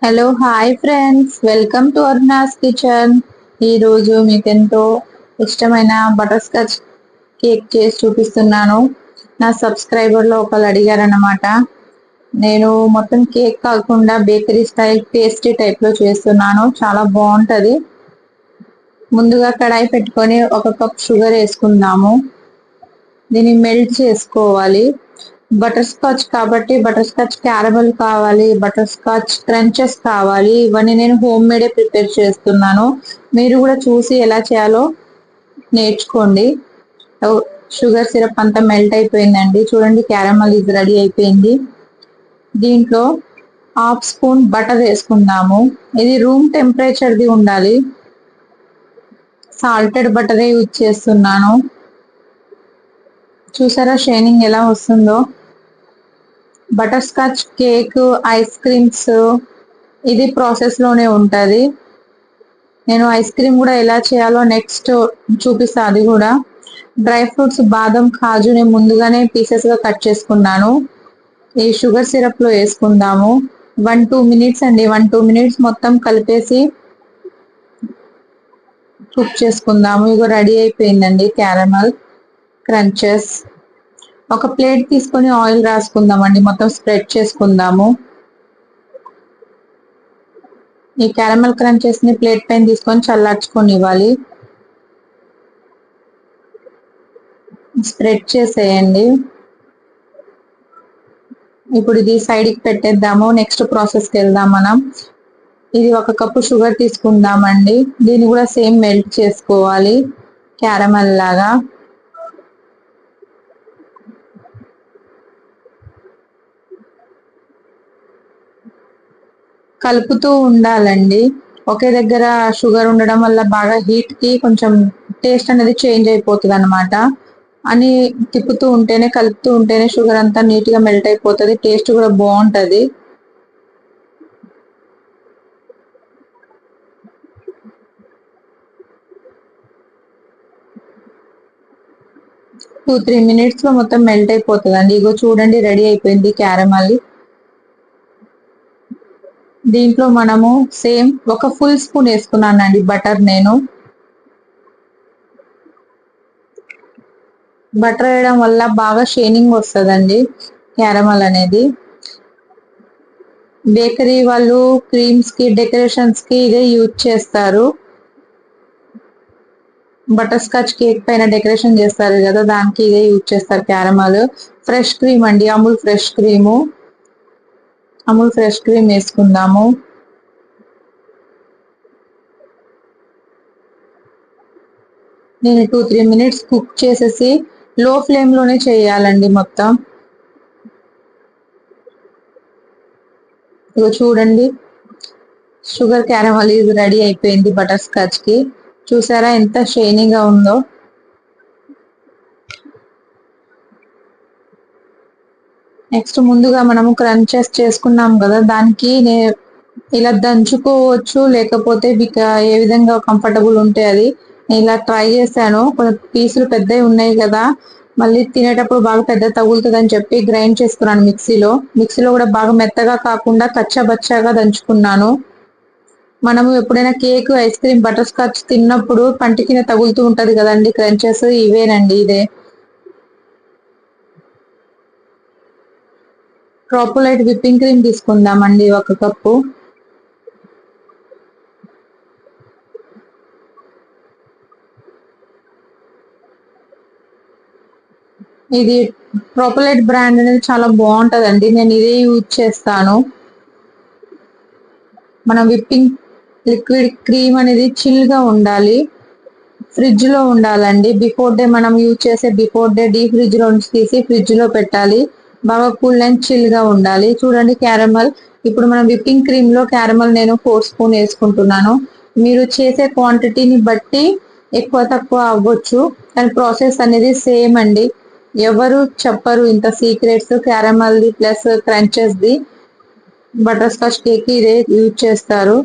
Hello hi friends, welcome to అర్నాస్ kitchen. ఈరోజు మీకు ఎంతో ఇష్టమైన బటర్ స్కాచ్ కేక్ చేసి చూపిస్తున్నాను. నా సబ్స్క్రైబర్లో ఒకళ్ళు అడిగారన్నమాట. నేను మొత్తం కేక్ కాకుండా బేకరీ స్టైల్ పేస్ట్రీ టైప్లో చేస్తున్నాను. చాలా బాగుంటుంది. ముందుగా కడాయి పెట్టుకొని 1 కప్ షుగర్ వేసుకుందాము. దీన్ని మెల్ట్ చేసుకోవాలి. బటర్ స్కాచ్ కాబట్టి బటర్ స్కాచ్ క్యారమెల్ కావాలి, బటర్ స్కాచ్ క్రంచెస్ కావాలి. ఇవన్నీ నేను హోమ్ మేడే ప్రిపేర్ చేస్తున్నాను. మీరు కూడా చూసి ఎలా చేయాలో నేర్చుకోండి. షుగర్ సిరప్ అంతా మెల్ట్ అయిపోయిందండి. చూడండి, క్యారమెల్ ఇది రెడీ అయిపోయింది. దీంట్లో 1/2 స్పూన్ బటర్ వేసుకుందాము. ఇది రూమ్ టెంపరేచర్ది ఉండాలి. సాల్టెడ్ బటరే యూజ్ చేస్తున్నాను. చూసారా షైనింగ్ ఎలా వస్తుందో. Butter scotch cake, ice creams ఇది ప్రాసెస్ లోనే ఉంటుంది. నేను ఐస్ క్రీమ్ కూడా ఎలా చేయాలో నెక్స్ట్ చూపిస్తా. అది కూడా డ్రై ఫ్రూట్స్ బాదం కాజుని ముందుగానే పీసెస్ గా కట్ చేసుకున్నాను. ఈ షుగర్ సిరప్ లో వేసుకుందాము. 1-2 మినిట్స్ అండి. 1-2 మినిట్స్ మొత్తం కలిపేసి కుక్ చేసుకుందాము. ఇగో రెడీ అయిపోయిందండి క్యారమల్ క్రంచెస్. ఒక ప్లేట్ తీసుకొని ఆయిల్ రాసుకుందామండి. మొత్తం స్ప్రెడ్ చేసుకుందాము. ఈ క్యారమల్ క్రంచెస్ ని ప్లేట్ పైన తీసుకొని చల్లార్చుకొని ఇవ్వాలి. స్ప్రెడ్ చేసేయండి. ఇప్పుడు ఇది సైడ్ కి పెట్టేద్దాము. నెక్స్ట్ ప్రాసెస్ కి వెళ్దాం మనం. ఇది 1 కప్పు షుగర్ తీసుకుందామండి. దీన్ని కూడా సేమ్ మెల్ట్ చేసుకోవాలి క్యారమల్ లాగా. కలుపుతూ ఉండాలండి. ఒకే దగ్గర షుగర్ ఉండడం వల్ల బాగా హీట్ కి కొంచెం టేస్ట్ అనేది చేంజ్ అయిపోతుంది అనమాట. అని తిప్పుతూ ఉంటేనే, కలుపుతూ ఉంటేనే షుగర్ అంతా నీట్ గా మెల్ట్ అయిపోతుంది. టేస్ట్ కూడా బాగుంటది. టూ 3 మినిట్స్ లో మొత్తం మెల్ట్ అయిపోతుంది అండి. ఇగో చూడండి, రెడీ అయిపోయింది క్యారమల్. దీంట్లో మనము సేమ్ 1 ఫుల్ స్పూన్ వేసుకున్నానండి బటర్. నేను బటర్ వేయడం వల్ల బాగా షైనింగ్ వస్తుందండి క్యారమల్ అనేది. బేకరీ వాళ్ళు క్రీమ్స్ కి, డెకరేషన్స్ కి ఇదే యూజ్ చేస్తారు. బటర్ స్కాచ్ కేక్ పైన డెకరేషన్ చేస్తారు కదా, దానికి ఇదే యూజ్ చేస్తారు క్యారమల్. ఫ్రెష్ క్రీమ్ అండి, Amul fresh cream. Amul fresh cream వేసుకుందాము. నేను 2-3 మినిట్స్ కుక్ చేసేసి లో ఫ్లేమ్ లోనే చేయాలండి మొత్తం. ఇగో చూడండి, షుగర్ క్యారమల్ ఇది రెడీ అయిపోయింది బటర్ స్కాచ్ కి. చూసారా ఎంత షైనీగా ఉందో. నెక్స్ట్ ముందుగా మనము క్రంచెస్ చేసుకున్నాం కదా, దానికి ఇలా దంచుకోవచ్చు, లేకపోతే మీకు ఏ విధంగా కంఫర్టబుల్ ఉంటే అది. నేను ఇలా ట్రై చేశాను. కొన్ని పీసులు పెద్దవి ఉన్నాయి కదా, మళ్ళీ తినేటప్పుడు బాగా పెద్ద తగులుతుంది అని చెప్పి గ్రైండ్ చేసుకున్నాను మిక్సీలో. మిక్సీలో కూడా బాగా మెత్తగా కాకుండా కచ్చాబచ్చాగా దంచుకున్నాను. మనము ఎప్పుడైనా cake, ice cream, butter scotch తిన్నప్పుడు పంటి కింద తగులుతూ ఉంటది కదండి క్రంచెస్, ఇవేనండి ఇదే. ట్రోపోలైట్ విప్పింగ్ క్రీమ్ తీసుకుందామండి 1 కప్పు. ఇది ట్రోపోలైట్ బ్రాండ్ అనేది చాలా బాగుంటదండి. నేను ఇదే యూజ్ చేస్తాను. మన విప్పింగ్ లిక్విడ్ క్రీమ్ అనేది చిల్ గా ఉండాలి. ఫ్రిడ్జ్ లో ఉండాలండి. బిఫోర్ డే మనం యూజ్ చేసే బిఫోర్ డే డీ ఫ్రిడ్జ్ లో నుంచి తీసి ఫ్రిడ్జ్ లో పెట్టాలి. బాగా కూల్ అండ్ చిల్ గా ఉండాలి. చూడండి క్యారమల్. ఇప్పుడు మనం విప్పింగ్ క్రీమ్ లో క్యారమల్ నేను 4 స్పూన్ వేసుకుంటున్నాను. మీరు చేసే క్వాంటిటీని బట్టి ఎక్కువ తక్కువ అవ్వచ్చు, కానీ ప్రాసెస్ అనేది సేమ్ అండి. ఎవరు చెప్పరు ఇంత secrets. Caramel the plus crunches the butter scotch cake ఇదే యూజ్ చేస్తారు.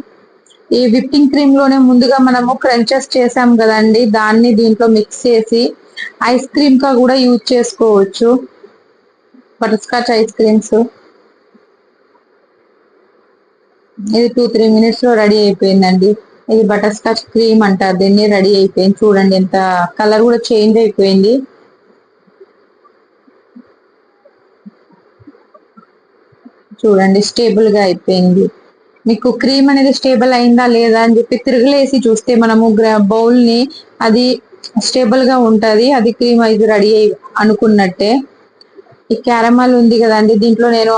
ఈ విప్పింగ్ క్రీమ్ లోనే ముందుగా మనము క్రంచెస్ చేసాం కదండి, దాన్ని దీంట్లో మిక్స్ చేసి ఐస్ క్రీమ్ గా కూడా యూజ్ చేసుకోవచ్చు. Butter scotch ice creams. ఇది 2-3 minutes లో రెడీ అయిపోయిందండి. ఇది బటర్ స్కాచ్ క్రీమ్ అంటారు దీన్ని. రెడీ అయిపోయింది. చూడండి ఎంత కలర్ కూడా చేంజ్ అయిపోయింది. చూడండి స్టేబుల్ గా అయిపోయింది. మీకు క్రీమ్ అనేది స్టేబుల్ అయిందా లేదా అని చెప్పి తిరగలేసి చూస్తే మనము బౌల్ ని అది స్టేబుల్ గా ఉంటది. అది క్రీమ్ అయితే రెడీ అయి అనుకున్నట్టే. ఈ క్యారమల్ ఉంది కదండి, దీంట్లో నేను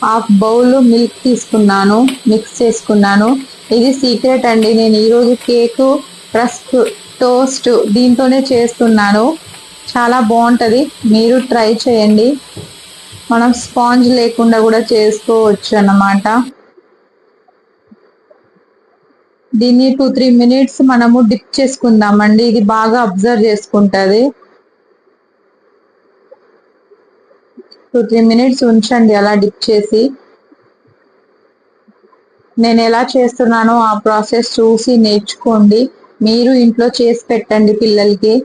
హాఫ్ బౌల్ మిల్క్ తీసుకున్నాను, మిక్స్ చేసుకున్నాను. ఇది సీక్రెట్ అండి. నేను ఈరోజు కేక్, రస్క్, టోస్ట్ దీంతోనే చేస్తున్నాను. చాలా బాగుంటది, మీరు ట్రై చేయండి. మనం స్పాంజ్ లేకుండా కూడా చేసుకోవచ్చు అన్నమాట. దీన్ని 2-3 minutes మనము డిప్ చేసుకుందామండి. ఇది బాగా అబ్జర్వ్ చేసుకుంటది. 2-3 minutes ఉంచండి అలా డిప్ చేసి. నేను ఎలా చేస్తున్నానో ఆ ప్రాసెస్ చూసి నేర్చుకోండి. మీరు ఇంట్లో చేసి పెట్టండి పిల్లలకి.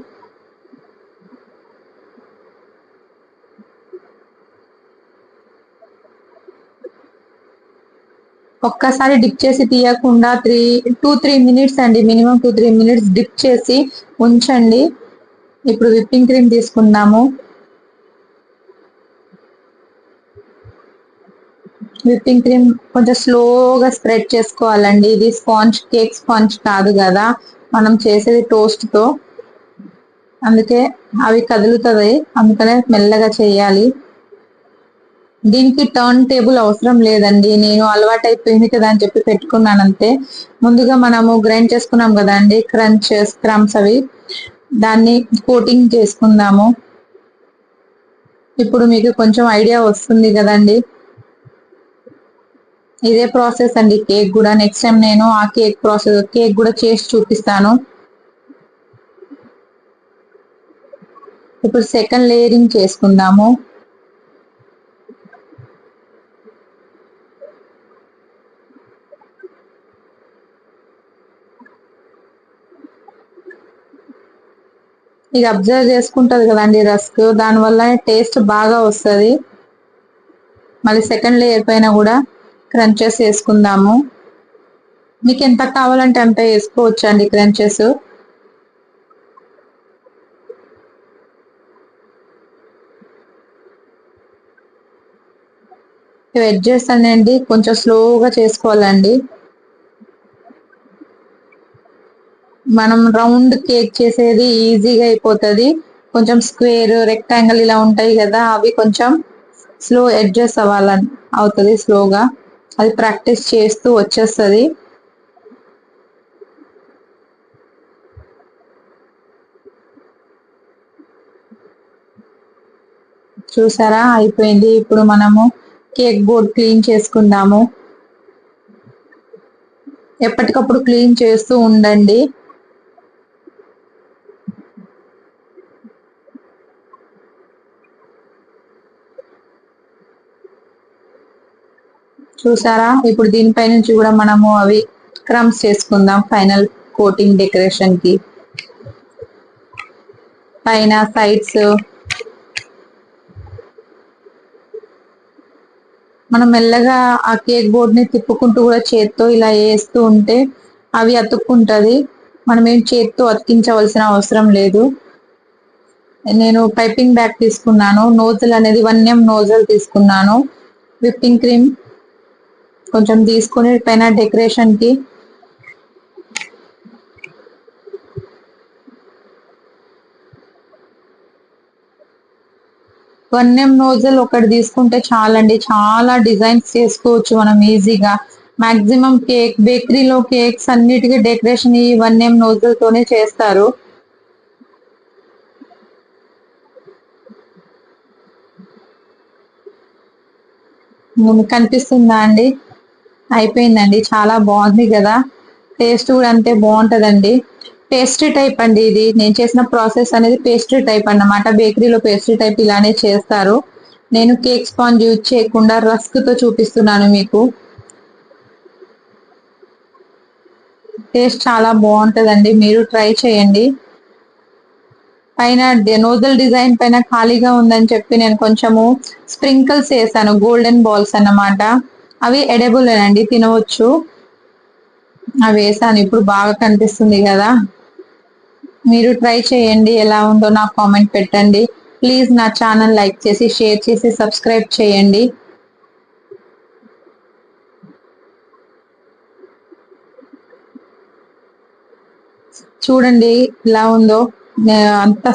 ఒక్కసారి డిప్ చేసి తీయకుండా 2-3 minutes అండి, మినిమం 2-3 minutes డిప్ చేసి ఉంచండి. ఇప్పుడు విప్పింగ్ క్రీమ్ తీసుకుందాము. విప్పింగ్ క్రీమ్ కొంచెం స్లోగా స్ప్రెడ్ చేసుకోవాలండి. ఇది కేక్ స్పాంజ్ కాదు కదా, మనం చేసేది టోస్ట్ తో, అందుకే అవి కదులుతుంది, అందుకనే మెల్లగా చేయాలి. దీనికి టర్న్ టేబుల్ అవసరం లేదండి, నేను అలవాటు అయిపోయింది కదా అని చెప్పి పెట్టుకున్నాను అంతే. ముందుగా మనము గ్రైండ్ చేసుకున్నాం కదండి క్రమ్స్, అవి దాన్ని కోటింగ్ చేసుకుందాము. ఇప్పుడు మీకు కొంచెం ఐడియా వస్తుంది కదండి. ఇదే ప్రాసెస్ అండి కేక్ కూడా. నెక్స్ట్ టైం నేను ఆ కేక్ కూడా చేసి చూపిస్తాను. ఇప్పుడు సెకండ్ లేయరింగ్ చేసుకుందాము. ఇది అబ్జర్వ్ చేసుకుంటది కదండి రస్క్, దానివల్ల టేస్ట్ బాగా వస్తుంది. మళ్ళీ సెకండ్ లేయర్ పైన కూడా క్రంచెస్ వేసుకుందాము. మీకు ఎంత కావాలంటే అంత వేసుకోవచ్చు అండి క్రంచెస్. ఎడ్జెస్ అనేది కొంచెం స్లోగా చేసుకోవాలండి. మనం రౌండ్ కేక్ చేసేది ఈజీగా అయిపోతుంది. కొంచెం స్క్వేర్, రెక్టాంగిల్ ఇలా ఉంటాయి కదా, అవి కొంచెం స్లో అడ్జస్ట్ అవుతుంది స్లోగా. అది ప్రాక్టీస్ చేస్తూ వచ్చేస్తుంది. చూసారా అయిపోయింది. ఇప్పుడు మనము కేక్ బోర్డ్ క్లీన్ చేసుకుందాము. ఎప్పటికప్పుడు క్లీన్ చేస్తూ ఉండండి. చూసారా, ఇప్పుడు దీనిపై నుంచి కూడా మనము అవి క్రమ్స్ చేసుకుందాం ఫైనల్ కోటింగ్ డెకరేషన్ కి. పైన సైడ్స్ మనం మెల్లగా ఆ కేక్ బోర్డ్ ని తిప్పుకుంటూ కూడా చేత్తో ఇలా వేస్తూ ఉంటే అవి అతుక్కుంటది. మనం ఏం చేత్తో అతికించవలసిన అవసరం లేదు. నేను పైపింగ్ బ్యాగ్ తీసుకున్నాను. నోజల్ అనేది 1mm నోజల్ తీసుకున్నాను. విప్పింగ్ క్రీమ్ కొంచెం తీసుకొని పైన డెకరేషన్ కి 1mm నోజల్ ఒకటి తీసుకుంటే చాలండి. చాలా డిజైన్స్ చేసుకోవచ్చు మనం ఈజీగా. మాక్సిమం బేకరీలో కేక్స్ అన్నిటికీ డెకరేషన్ ఈ 1mm నోజల్ తోనే చేస్తారు. కనిపిస్తుందా అండి? అయిపోయిందండి. చాలా బాగుంది కదా, టేస్ట్ కూడా అంతే బాగుంటదండి. పేస్ట్రీ టైప్ అండి ఇది. నేను చేసిన ప్రాసెస్ అనేది పేస్ట్రీ టైప్ అన్నమాట. బేకరీలో పేస్ట్రీ టైప్ ఇలానే చేస్తారు. నేను కేక్ స్పాంజ్ యూజ్ చేయకుండా రస్క్ తో చూపిస్తున్నాను మీకు. టేస్ట్ చాలా బాగుంటదండి, మీరు ట్రై చేయండి. పైన నోజల్ డిజైన్ పైన ఖాళీగా ఉందని చెప్పి నేను కొంచెము స్ప్రింకిల్స్ వేసాను, గోల్డెన్ బాల్స్ అన్నమాట. అవి ఎడబుల్ అండి, తినవచ్చు. అవి వేసాను, ఇప్పుడు బాగా కనిపిస్తుంది కదా. మీరు ట్రై చేయండి, ఎలా ఉందో నాకు కామెంట్ పెట్టండి. ప్లీజ్ నా ఛానల్ లైక్ చేసి, షేర్ చేసి, సబ్స్క్రైబ్ చేయండి. చూడండి ఎలా ఉందో, అంత